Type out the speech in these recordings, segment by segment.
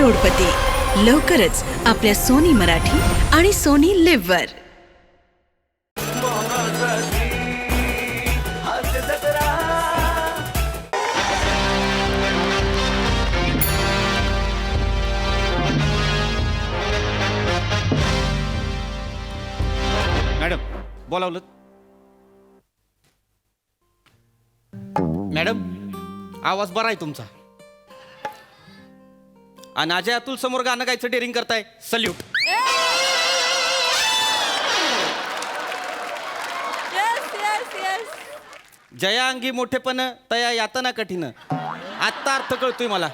करोडपती लवकरच आपल्या सोनी मराठी आणि सोनी लिव्ह वर. मॅडम बोलावलं. मॅडम आवाज बरा आहे तुमचा. आणि अजय अतुल समोर गाणं गायचं डेअरिंग करताय. सल्यूट. जया अंगी मोठेपण तया यातना कठीण. आत्ता अर्थ कळतोय मला.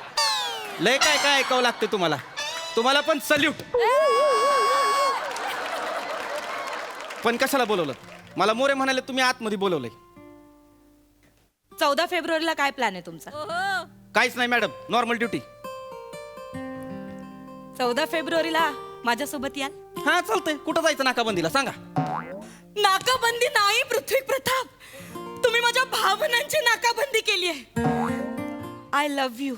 लय काय काय ऐकावं लागते तुम्हाला. तुम्हाला पण सल्यूट. पण कशाला बोलवलं? मला मोरे म्हणाले तुम्ही आतमध्ये बोलवलंय. 14 फेब्रुवारीला काय प्लॅन आहे तुमचा? काहीच नाही मॅडम, नॉर्मल ड्युटी. 14 फेब्रुवारीला माझ्यासोबत याल? हा चालतंय. कुठं जायचं नाकाबंदीला सांगा. नाकाबंदी नाही पृथ्वी प्रताप, तुम्ही माझ्या भावनांची नाकाबंदी केली आहे. I love you.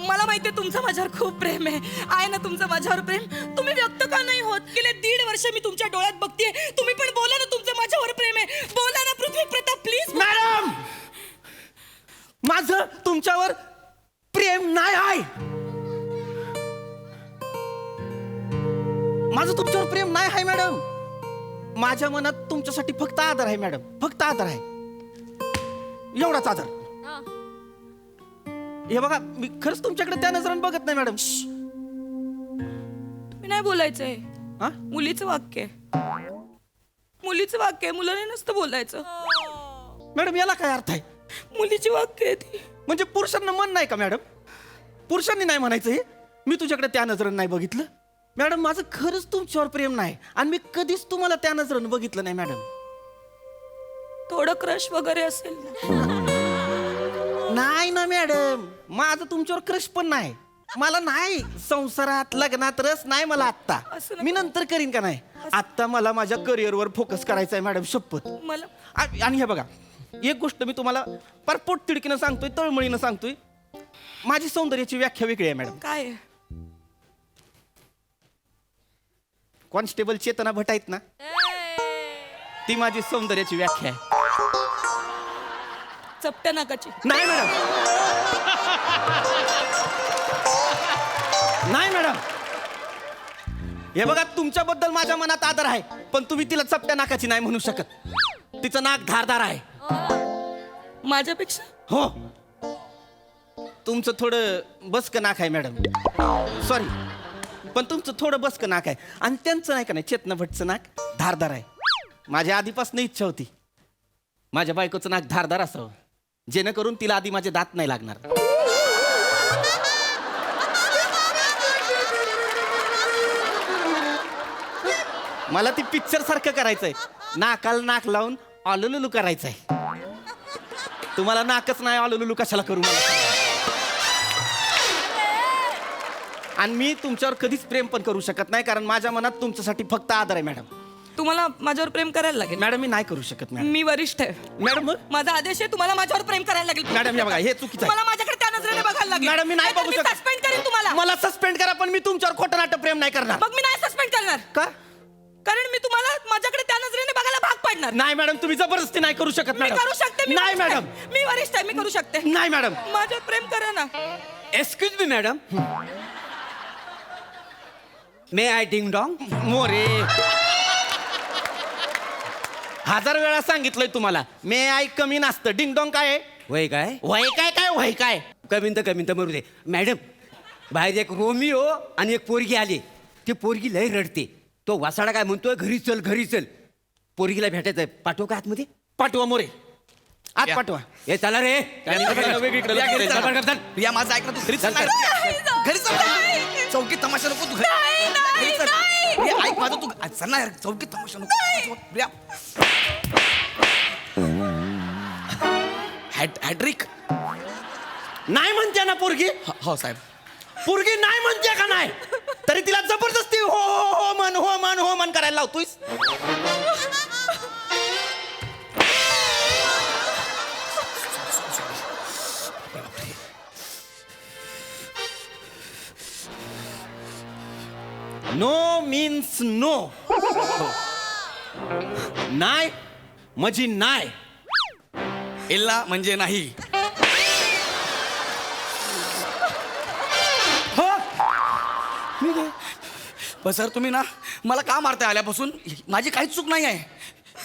मला माहितीये तुमचं माझ्यावर खूप प्रेम आहे ना तुमचं माझ्यावर प्रेम. तुम्ही व्यक्त का नाही होत? गेले 1.5 वर्ष मी तुमच्या डोळ्यात बघतेय. तुम्ही पण बोला ना, तुमचं माझ्यावर प्रेम आहे. बोला ना पृथ्वी प्रताप प्लीज. मॅडम माझं तुमच्यावर प्रेम नाही आहे. माझं तुमच्यावर प्रेम नाही आहे मॅडम. माझ्या मनात तुमच्यासाठी फक्त आदर आहे मॅडम. फक्त आदर आहे, एवढाच आदर. हे बघा मी खरंच तुमच्याकडे त्या नजरेने बघत नाही मॅडम. तुम्ही नाही बोलायचंय. हा मुलीचं वाक्य आहे. मुलीचं वाक्य आहे, मुलाने नसतं बोलायचं. मॅडम याला काय अर्थ आहे? मुलीची वाक्य आहे ती. म्हणजे पुरुषांना मन नाही का मॅडम? पुरुषांनी नाही म्हणायचं हे? मी तुझ्याकडे त्या नजरेने नाही बघितलं मॅडम. माझं खरंच तुमच्यावर प्रेम नाही आणि मी कधीच तुम्हाला त्या नजरेने बघितलं नाही मॅडम. थोडं क्रश वगैरे असेल ना? नाही ना मॅडम, माझं तुमच्यावर क्रश पण नाही. मला नाही संसारात लग्नात रस नाही मला आत्ता. मी नंतर करीन का नाही. आत्ता मला माझ्या करिअरवर फोकस करायचा आहे मॅडम, शपथ. मला आणि हे बघा एक गोष्ट मी तुम्हाला परपोट तिडकीनं सांगतोय, तळमळीनं सांगतोय. माझी सौंदर्याची व्याख्या वेगळी आहे मॅडम. काय आहे? कॉन्स्टेबल चेतना भट आहेत ना, ती माझी सौंदर्याची व्याख्या आहे. चपट्या नाकाची नाही मॅडम, नाही मॅडम. हे बघा तुमच्याबद्दल माझ्या मनात आदर आहे, पण तुम्ही तिला चपट्या नाकाची नाही म्हणू शकत. तिचं नाक धारदार आहे. माझ्यापेक्षा? हो, तुमचं थोडं बसकं नाक आहे मॅडम. सॉरी, पण तुमचं थोडं बसकं नाक आहे. आणि त्यांचं नाही का नाही, चेतना भटचं नाक धारदार आहे. माझ्या आधीपासून इच्छा होती माझ्या बायकोचं नाक धारदार असावं, जेणेकरून तिला आधी माझे दात नाही लागणार. मला ती पिक्चर सारखं करायचंय. नाकाला नाक लावून ऑलुलुलू करायचंय. तुम्हाला नाकच नाही, ऑलुलुलू कशाला करू मला? आणि मी तुमच्यावर कधीच प्रेम पण करू शकत नाही, कारण माझ्या मनात तुमच्यासाठी फक्त आदर आहे मॅडम. तुम्हाला माझ्यावर प्रेम करायला लागेल. मॅडम मी नाही करू शकत मॅडम. मी वरिष्ठ आहे मॅडम माझा आदेश आहे. तुम्हाला माझ्यावर प्रेम करायला लागेल. मॅडम हे बघा हे चुकीचं आहे. मला माझ्याकडे त्या नजरेने बघायला लागेल. मॅडम मी नाही बघू शकत. सस्पेंड करेन तुम्हाला. मला सस्पेंड करा, पण मी तुमच्यावर खोटं नाटक प्रेम नाही करणार. मग मी नाही सस्पेंड करणार. का? कारण मी तुम्हाला माझ्याकडे त्या नजरेने बघायला भाग पाडणार. नाही मॅडम, तुम्ही जबरदस्ती नाही करू शकत मी मॅडम. करू शकते. नाही मॅडम, मी वरिष्ठ आहे, मी करू शकते. नाही मॅडम. माझ्यावर प्रेम करा ना. Excuse me madam, may I ding dong? More 1000 वेळा सांगितलंय तुम्हाला, मे आय कमी नसतं. डिंग डॉंग काय आहे? वय काय? वय काय काय वय काय? कमीन तर मरू दे मॅडम. बाहेर एक रोमिओ आणि एक पोरगी आली. ती पोरगी लय रडते. तो वासाडा काय म्हणतोय, घरी चल घरी चल. पोरगीला भेटायचंय. पाठवू का आतमध्ये? पाठवा मोरे, आत पाठवा. हे चला रे. प्रिया माझं ऐक ना, तू घरीच चल. घरी चल. चौकीत तमाशा नको तू. घरी चल. प्रिया ऐक माझं, तू चल ना यार, चौकीत तमाशा नको. प्रिया हॅड्रिक नाही म्हणते ना पोरगी? हो साहेब. पोरगी नाही म्हणते का नाही, तरी तिला जबरदस्ती हो हो हो मन हो मन हो मन करायला लावतोयस. Means no. नाय म्हणजे नाय. इल्ला म्हणजे नाही. हो पण सर तुम्ही ना मला का मारताय आल्यापासून? माझी काहीच चूक नाही आहे.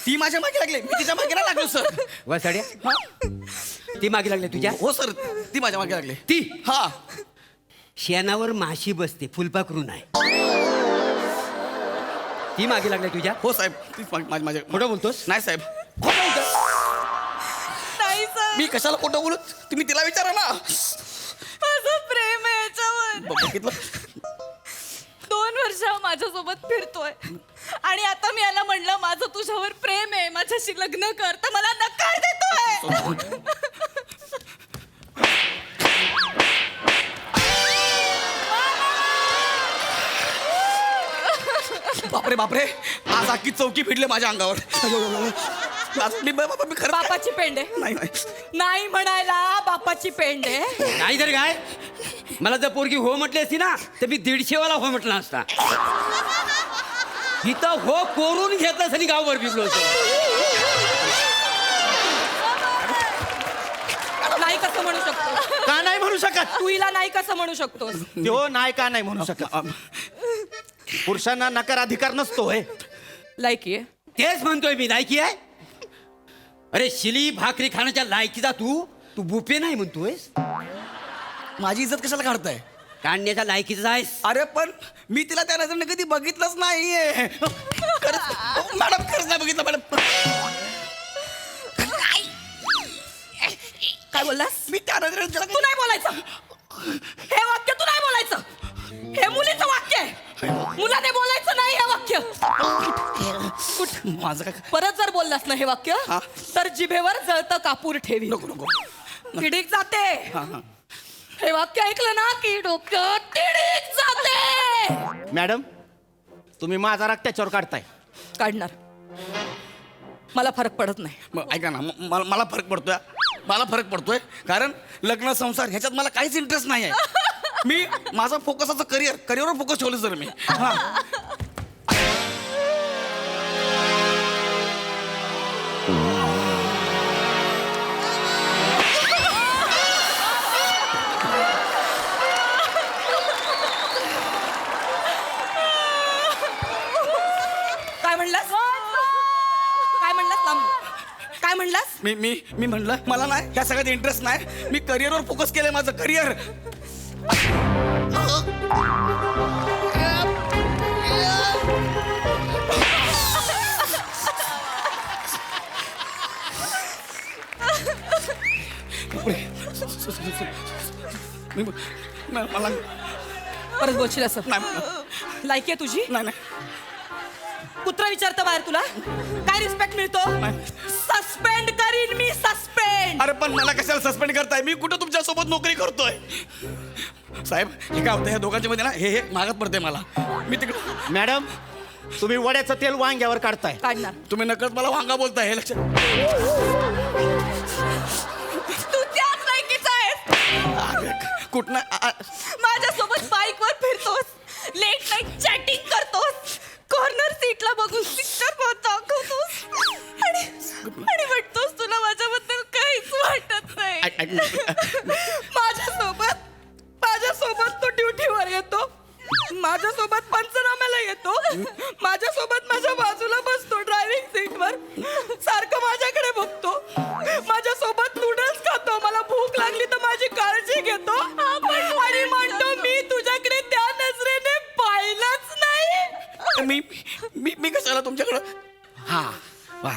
ती माझ्या मागे लागली, मी तिच्या मागे नाही लागलो सर. वसाड्या ती मागे लागली तुझ्या? हो सर, ती माझ्या मागे लागली. ती हा. शेणावर माशी बसते, फुलपाखरू नाही. ती मागे लागली तुझ्या? हो साहेब, तीच माझ्या. खोटं बोलतोस? नाही साहेब, खोटं बोलतोय. नाही सर, मी कशाला खोटं बोलू? तुम्ही तिला विचारा ना. माझं प्रेम आहे याच्यावर. बघितलं? 2 वर्ष माझ्यासोबत फिरतोय आणि आता मी याला म्हणलं माझं तुझ्यावर प्रेम आहे, माझ्याशी लग्न कर, तर मला नकार देतोय. बापरे बापरे, आज अख्खी चौकी फिरले माझ्या अंगावर. मी खरं बापाची पेंड आहे. नाही नाही. नाही म्हणायला बापाची पेंड आहे. नाही तर काय, मला जर पोरगी हो म्हटली असती ना तर मी 150 वाला हो म्हटला असता. इथं हो कोरून घेतलं असं गावभर बिबलो होतो. नाही कसं म्हणू शकतो? का नाही म्हणू शकत? तू हिला नाही कसं म्हणू शकतोस? तो नाही का नाही म्हणू शकत? पुरुषांना नकार अधिकार नसतोय. लायकी आहे. तेच म्हणतोय मी, लायकी आहे. अरे शिली भाकरी खाण्याच्या लायकीचा तू बुफे नाही म्हणतोयस? माझी इज्जत कशाला काढताय? काढण्याच्या लायकीचा आहेस. अरे पण मी तिला त्या नजरेने कधी बघितलंच नाहीये. खरंच मॅडम, खरंच नाही बघितलं मॅडम. काय बोललास? मी त्या नजरेने तू नाही बोलायचं. हे वाक्य तू नाही बोलायचं. हे मुलीचं वाक्य आहे. मुलाने बोलायचं नाही हे वाक्य. माझं काय? परत जर बोललास ना हे वाक्य हा. तर जिभेवर जळतं कापूर ठेवी. नको नको. किडीक जाते. हा हा. हे वाक्य ऐकलं ना की डोक्यात किडीक जाते. मॅडम, तुम्ही माझा राग त्याच्यावर काढताय. काढणार. मला फरक पडत नाही. मग ऐका ना, मला फरक पडतोय. मला फरक पडतोय कारण लग्न संसार ह्याच्यात मला काहीच इंटरेस्ट नाही आहे. मी माझा फोकसाचं करिअरवर फोकस ठेवलं सर मी. हा. काय म्हणलास? काय म्हणलास? लांब. काय म्हणलास? मी म्हणलं मला नाही ह्या सगळ्यात इंटरेस्ट नाही. मी करिअरवर फोकस केलंय, माझं करिअर. मला परत बोलशील असं? नाही लायकी आहे तुझी? नाही. कुत्रा विचारतं बाहेर तुला काय रिस्पेक्ट मिळतो? सस्पेंड करीन मी, सस्पेंड. अरे पण मला कशाला सस्पेंड करताय? मी कुठं तुमच्या सोबत नोकरी करतोय? साहेब हे काय होतं, ह्या दोघांच्या मध्ये ना हे मागत पडतंय मला. मी तिकडे. मॅडम, तुम्ही वड्याचं तेल वांग्यावर काढताय. काढणार. तुम्ही नकळत मला वांगा बोलताय, हे लक्षात. तू त्याच लायकीचा आहेस. कुठनं माझ्यासोबत बाईकवर फिरतोस, लेट नाईट चॅटिंग करतोस, कॉर्नर सीटला बघून पिक्चर दाखवतोस आणि वाटतोस तुला माझ्याबद्दल काहीच वाटत नाही. माझ्यासोबत तो ड्युटीवर येतो, माझ्यासोबत पंचनाम्याला येतो, माझ्यासोबत माझ्या बाजूला बसतो ड्रायव्हिंग सीटवर, सारखं माझ्याकडे बघतो, माझ्यासोबत नूडल्स खातो, मला भूक लागली तर माझी काळजी घेतो आणि म्हणतो मी तुझ्याकडे त्या नजरेने पाहिलंच नाही. मी कशाला तुमच्याकडं? हा वा,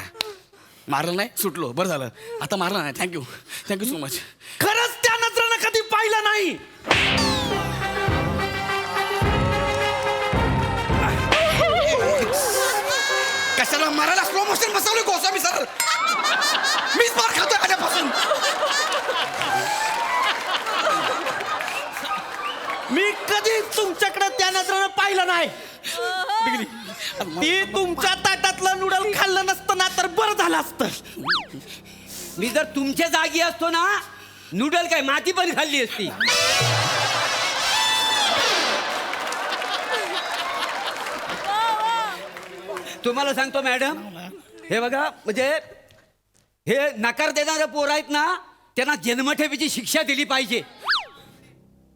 मारलं नाही, सुटलो, बरं झालं. आता मारलं नाही. Thank you so much. खरंच त्या नजरेनं कधी पाहिलं नाही. कशाला मारायला स्लो मोशन बसवलं गोसावी सर? मीच मार खातोय आल्यापासून. मी कधी तुमच्याकडे त्या नजरेनं पाहिलं नाही. ती तुमच्या ताटातलं नूडल खाल्लं नसतं ना तर बरं झालं असतं. मी जर तुमच्या जागी असतो ना, नूडल काय माती पण खाल्ली असती. तुम्हाला सांगतो मॅडम, हे बघा म्हणजे हे नकार देणारे पोर आहेत ना, त्यांना जन्मठेपेची शिक्षा दिली पाहिजे.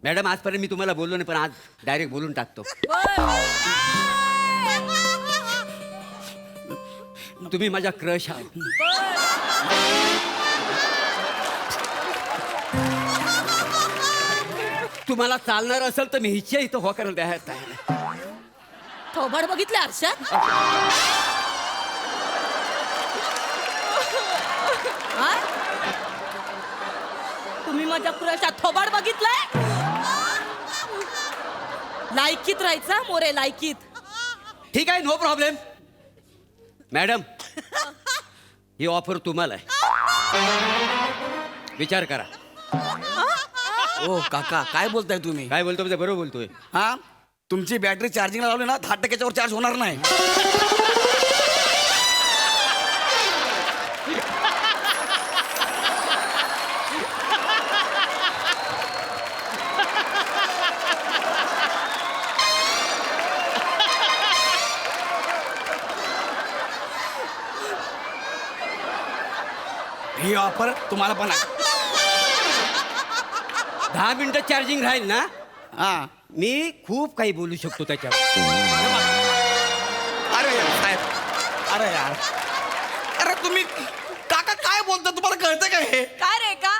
मॅडम आजपर्यंत मी तुम्हाला बोललो नाही, पण आज डायरेक्ट बोलून टाकतो. तुम्ही माझा क्रश आहात. तुम्हाला चालणार असेल तर मी हिच्या इथं हो करायला तयार आहे. थोबाड बघितलं आरशात? हा? तुम्ही माझ्या क्रशात थोबाड बघितलंय? लायकीत राहायचा मोरे, लायकीत. ठीक आहे, नो प्रॉब्लेम. मॅडम ही ऑफर तुम्हाला आहे, विचार करा. ओ काका काय बोलताय तुम्ही? काय बोलतो म्हणजे बरोबर बोलतोय. हा, तुमची बॅटरी चार्जिंगला लावली ना 10%वर चार्ज होणार नाही. ही ऑफर तुम्हाला पण आहे. 10 मिनिटं चार्जिंग राहील ना, हा. मी खूप काही बोलू शकतो त्याच्यावर. अरे यार साहेब, अरे यार, अरे तुम्ही काका काय बोलता, तुम्हाला कळतं काय हे? काय रे का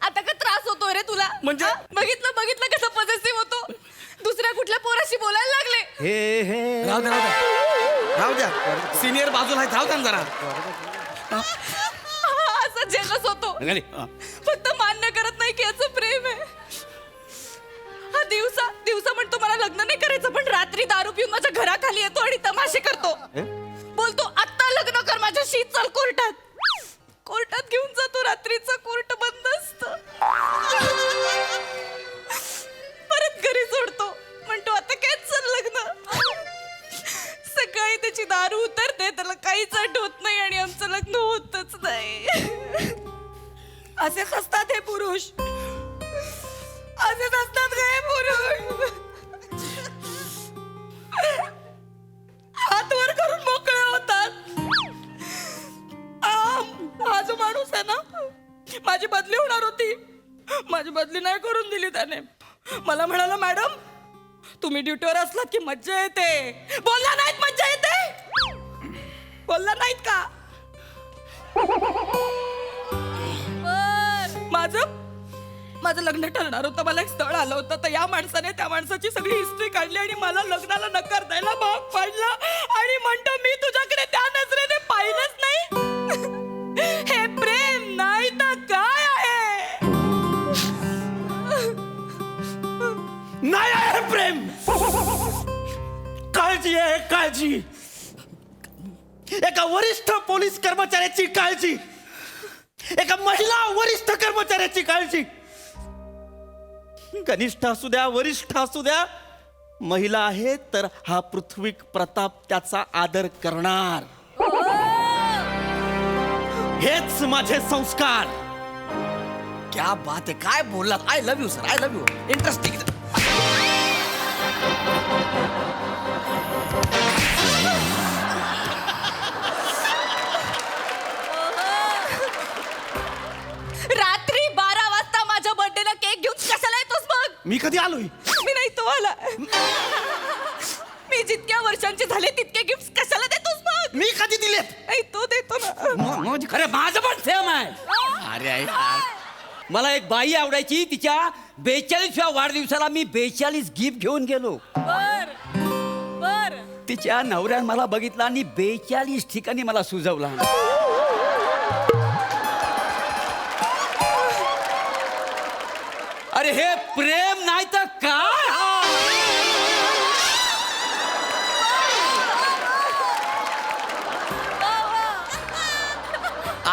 आता का त्रास होतोय रे तुला? म्हणजे? हा? बघितलं कसं पॉझिटिव्ह होतो. दुसऱ्या कुठल्या पोराशी बोलायला लागले. हे हे राहू द्या, राहू द्या, राहू द्या. सिनियर बाजूला आहे, राहू द्या ना जरा. असं जेलस होतो. निघाली. फक्त मान्य करत नाही की याचं प्रेम आहे. हा दिवसा म्हणतो मला लग्न नाही करायचं, पण रात्री दारू पिऊन माझ्या घराखाली येतो आणि तमाशे करतो. बोलतो आत्ता लग्न कर माझ्याशी, चल कोर्टात घेऊन जातो. रात्रीचं कोर्ट बंद असतं. परत घरी सोडतो, म्हणतो आता कॅन्सल लग्न. सकाळी त्याची दारू उतरते, त्याला काहीच आठवत नाही आणि आमचं लग्न होतच नाही. असेच असतात हे पुरुष, असेच असतात हे पुरुष. हात वर करून मोकळे होतात. हा जो माणूस आहे ना, माझी बदली होणार होती, माझी बदली नाही करून दिली त्याने. मला म्हणाला मॅडम तुम्ही ड्युटीवर असलात की मज्जा येते. बोलला नाहीत मज्जा येते? बोलला नाहीत का? माझं लग्न ठरणार होतं, मला एक स्थळ आलं होतं, तर या माणसाने त्या माणसाची सगळी हिस्ट्री काढली आणि मला लग्नाला नकार द्यायला भाग पाडला आणि म्हणतो मी तुझ्याकडे त्या नजरेने पाहिलंच नाही. हे प्रेम नाही तर काय आहे? नाही आहे प्रेम, काळजी आहे काळजी. एका वरिष्ठ पोलीस कर्मचाऱ्याची काळजी, एका महिला वरिष्ठ कर्मचाऱ्याची काळजी. कनिष्ठ असू द्या वरिष्ठ असू द्या, महिला आहे तर हा पृथ्वी प्रताप त्याचा आदर करणार. हेच माझे संस्कार. क्या बात आहे, काय बोललात. I love you sir, I love you. Interesting. रात्री 12 वाजता माझ्या बर्थडेला केक घेऊन कशाला येतोस मग? मी कधी आलोय? मी नाही तो आला. मी जितक्या वर्षांचे झाले तितके गिफ्ट कशाला देतोस मग? मी कधी दिलेत? नाही तो देतो ना. अरे माझं पण सेम आहे. अरे यार, मला एक बाई आवडायची, तिच्या 42व्या वाढदिवसाला मी 42 गिफ्ट घेऊन गेलो. बर तिच्या नवऱ्यानं मला बघितलं आणि 42 ठिकाणी मला सुजवला. अरे हे प्रेम नाही तर काय?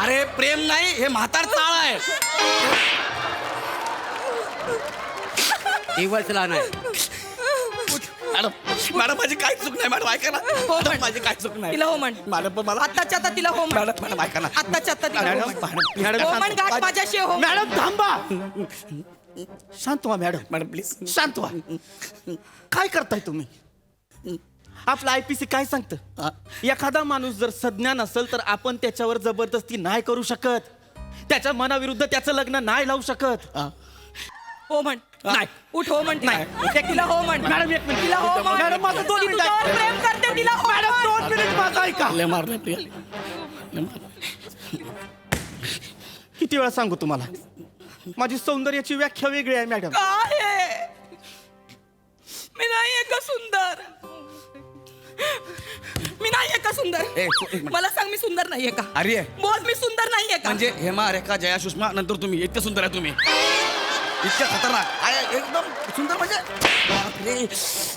अरे प्रेम नाही, हे म्हातार चाळ आहे. दिवसला नाही. मॅडम मॅडम माझी काही चूक नाही. मॅडम ऐका ना, मॅडम माझी काही चूक नाही. तिला हो म्हण. मॅडम पण मला आत्ताच्या आता तिला हो म्हण. मॅडम मॅडम ऐका ना. आत्ताच्या आता तिला हो मॅडम म्हण. मॅडम हो म्हण, गाठ माझ्याशी हो. मॅडम थांबा. शांत व्हा मॅडम, मॅडम प्लीज. शांत व्हा. काय करताय तुम्ही? आपलं IPC काय सांगतं एखादा माणूस जर सज्ञान असेल तर आपण त्याच्यावर जबरदस्ती नाही करू शकत, त्याच्या मनाविरुद्ध त्याचं लग्न नाही लावू शकत. हो म्हण. नाही. उठ हो म्हण. नाही. तिला हो म्हण. मॅडम, एक मिनिट. तिला हो म्हण. मॅडम, माझं 2 ती मिनिट तुझ्यावर आहे. प्रेम करते, तिला हो मॅडम, म्हण. 2 मिनिट माझं ऐका. लय मारलंय प्रिया. लय मारलंय. किती वेळा सांगू तुम्हाला, माझी सौंदर्याची व्याख्या वेगळी आहे मॅडम. काय आहे? मी नाहीये का सुंदर? मी नाहीये का सुंदर? एक मिनिट. मला सांग, मी सुंदर नाहीये का? अरे बोल, मी सुंदर नाहीये का? म्हणजे हेमा, रेखा, जया, सुषमा नंतर तुम्ही इतकं सुंदर आहे तुम्ही, इतकं खतरनाक आहे, एकदम सुंदर म्हणजे बापरे. काय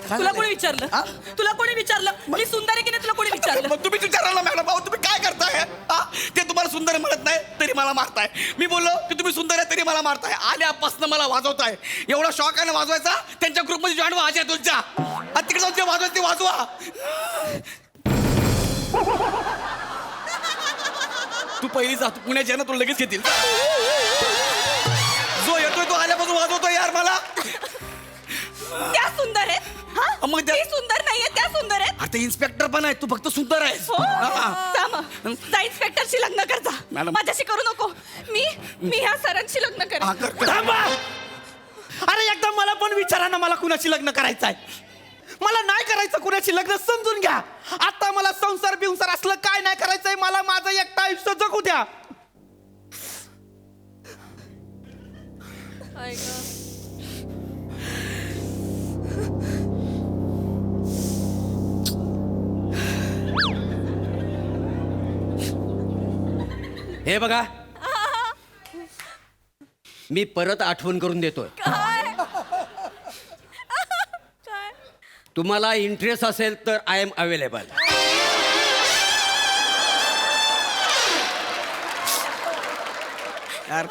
तुला झालंय? कोणी विचारलं? हा? तुला कोणी विचारलं मी सुंदर आहे की नाही? तुला कोणी विचारलं? मग तुम्ही विचारलं ना मॅडम, अहो तुम्ही काय करताय? हा? ते तुम्हाला सुंदर म्हणत नाही तरी मला मारताय. मी बोललो की तुम्ही सुंदर आहे तरी मला मारताय. आल्यापासून मला वाजवताय. एवढा शॉक आहे ना वाजवायचा, त्यांच्या ग्रुपमध्ये जॉईन व्हा अजय तुमच्या. आणि तिकडे जाऊन जे वाजवायचं ते वाजवा. तू पहिली जा, तू पुण्याची आहे ना, तुला लगेच घेतील. जो येतोय तो आल्यापासून वाजवतोय यार मला. त्या सुंदर आहेत. हा? मग त्या- ती सुंदर नाहीये, त्या सुंदर आहेत. आता इन्स्पेक्टर पण आहे, तू फक्त सुंदर आहेस. हो. हा. जा मग. जा इन्स्पेक्टरशी लग्न कर जा. मॅडम. माझ्याशी करू नको. मी ह्या सरांशी लग्न हा, करेन. कर, कर. थांबा. अरे एकदा मला पण विचारा ना, मला कुणाशी लग्न करायचं आहे. मला नाही करायचं कुणाशी लग्न, समजून घ्या. आता मला संसार बिंसार असलं काय नाही करायचंय. मला माझं एकटा आयुष्य जगू द्या. हे बघा, मी परत आठवण करून देतोय. तुम्हाला इंटरेस्ट असेल तर आय एम अवेलेबल. यार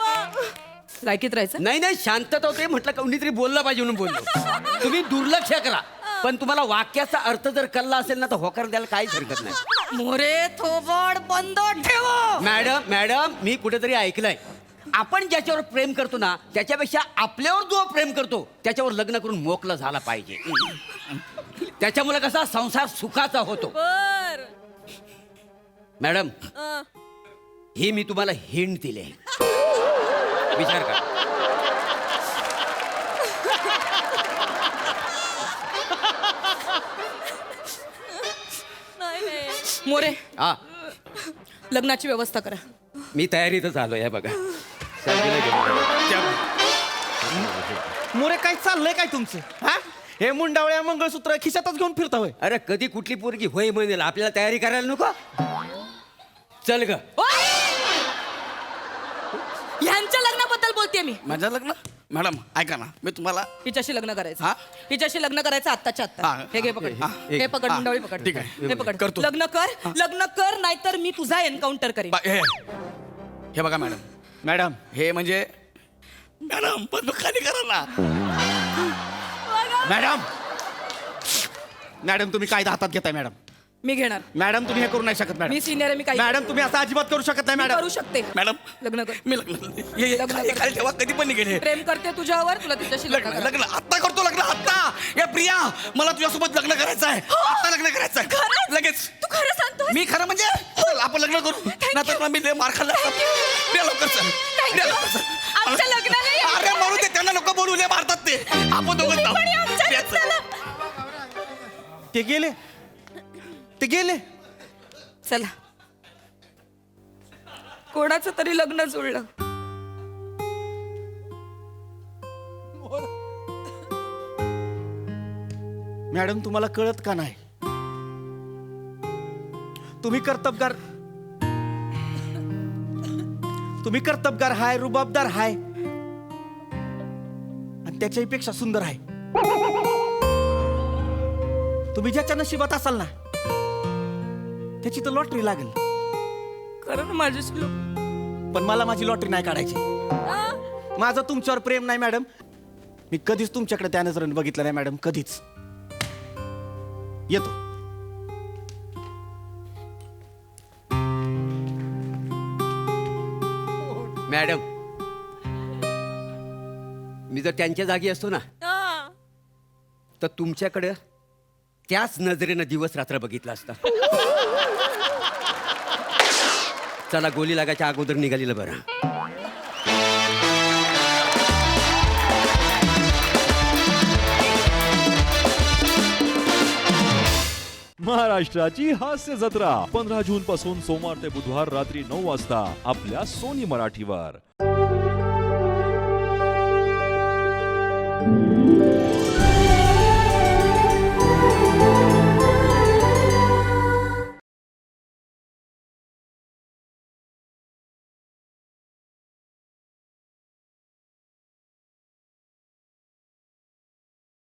लायकीत राहायचं. नाही नाही, शांतता होते, म्हटलं कोणीतरी बोललं पाहिजे म्हणून बोललो. तुम्ही दुर्लक्ष करा, पण तुम्हाला वाक्याचा अर्थ जर कळला असेल ना तर होकार द्यायला काहीच हरकत नाही. मोरे थोबड बंद ठेव. मॅडम, मी कुठेतरी ऐकलंय, आपण ज्याच्यावर प्रेम करतो ना त्याच्यापेक्षा आपल्यावर जो प्रेम करतो त्याच्यावर लग्न करून मोकळं झाला पाहिजे. त्याच्यामुळे कसा संसार सुखाचा होतो. मॅडम, ही मी तुम्हाला हिंट दिले, विचार करा. मोरे, हा, लग्नाची व्यवस्था करा. मी तयारीतच आलोय. हे बघा, सर्दीला घेऊन. मोरे, काय चाललंय काय तुमचं? हा, हे मुंडावळ्या मंगळसूत्र खिशातच घेऊन फिरता होय? अरे कधी कुठली पोरगी होय म्हणेल, आपल्याला तयारी करायला नको? चल ग. ह्यांच्या लग्नाबद्दल बोलतेय मी. माझं लग्न मॅडम ऐका ना, मी तुम्हाला हिच्याशी लग्न करायचं. हा? हिच्याशी लग्न करायचं आत्ताच्या आत्ता. हा. हे घे पकड. हा. हे पकड, हा. मुंडावळी पकड. ठीक आहे. हे पकड. करतो. लग्न कर नाहीतर मी तुझा एन्काउंटर करेन. हे बघा मॅडम, मॅडम, हे म्हणजे मॅडम पण खाली करा ना. मॅडम तुम्ही कायदा हातात घेताय मॅडम. मी घेणार. मॅडम तुम्ही हे करू नाही शकत मॅडम. मी सिनियर आहे, मी काही मॅडम तुम्ही असं अजिबात करू शकत नाही मी मॅडम. करू शकते. मॅडम लग्न कर. मी लग्न हे लग्न खाली कर. खाली ठेवा, कधी पण निघेल हे. प्रेम करते तुझ्यावर, तुला तिच्याशी लग्न लग्न करायचं. लग्न आत्ता करतो, लग्न आत्ता. या प्रिया, मला तुझ्यासोबत लग्न करायचं आहे. आत्ता लग्न करायचं आहे खरंच? लगेच. तू खरं सांगतोय? मी खरं म्हणजे चल, आपण लग्न करू. नाहीतर मी लय मार खाल्ला. द्या लवकर चल. द्या लवकर चल. आमच्या लग्नाला या. अरे म्हणू ते, त्यांना लोक बोलू लय मारतात ते. आपण दोघं जाऊ. पण आमच्या द्या चल. लग्नाला. ते गेले. चला, कोणाचं तरी लग्न जुळलं. मॅडम तुम्हाला कळत का नाही? तुम्ही कर्तबगार हाय, रुबाबदार हाय, आणि त्याच्याही पेक्षा सुंदर आहे. तुम्ही ज्याच्या नशिबात असाल ना त्याची तर लॉटरी लागेल. खरं ना माझ्याशी पण मला माझी लॉटरी नाही काढायची. माझं तुमच्यावर प्रेम नाही मॅडम. मी कधीच तुमच्याकडे त्या नजरेने बघितलं नाही मॅडम, कधीच. येतो. मॅडम, मी जर त्यांच्या जागी असतो ना तर तुमच्याकडे त्याच नजरेनं दिवस रात्र बघितला असता. चला, गोली लागायच्या अगोदर निघालेलं बरं. महाराष्ट्राची हास्य जत्रा 15 जून पासून सोमवार ते बुधवार रात्री 9 वाजता आपल्या सोनी मराठीवर.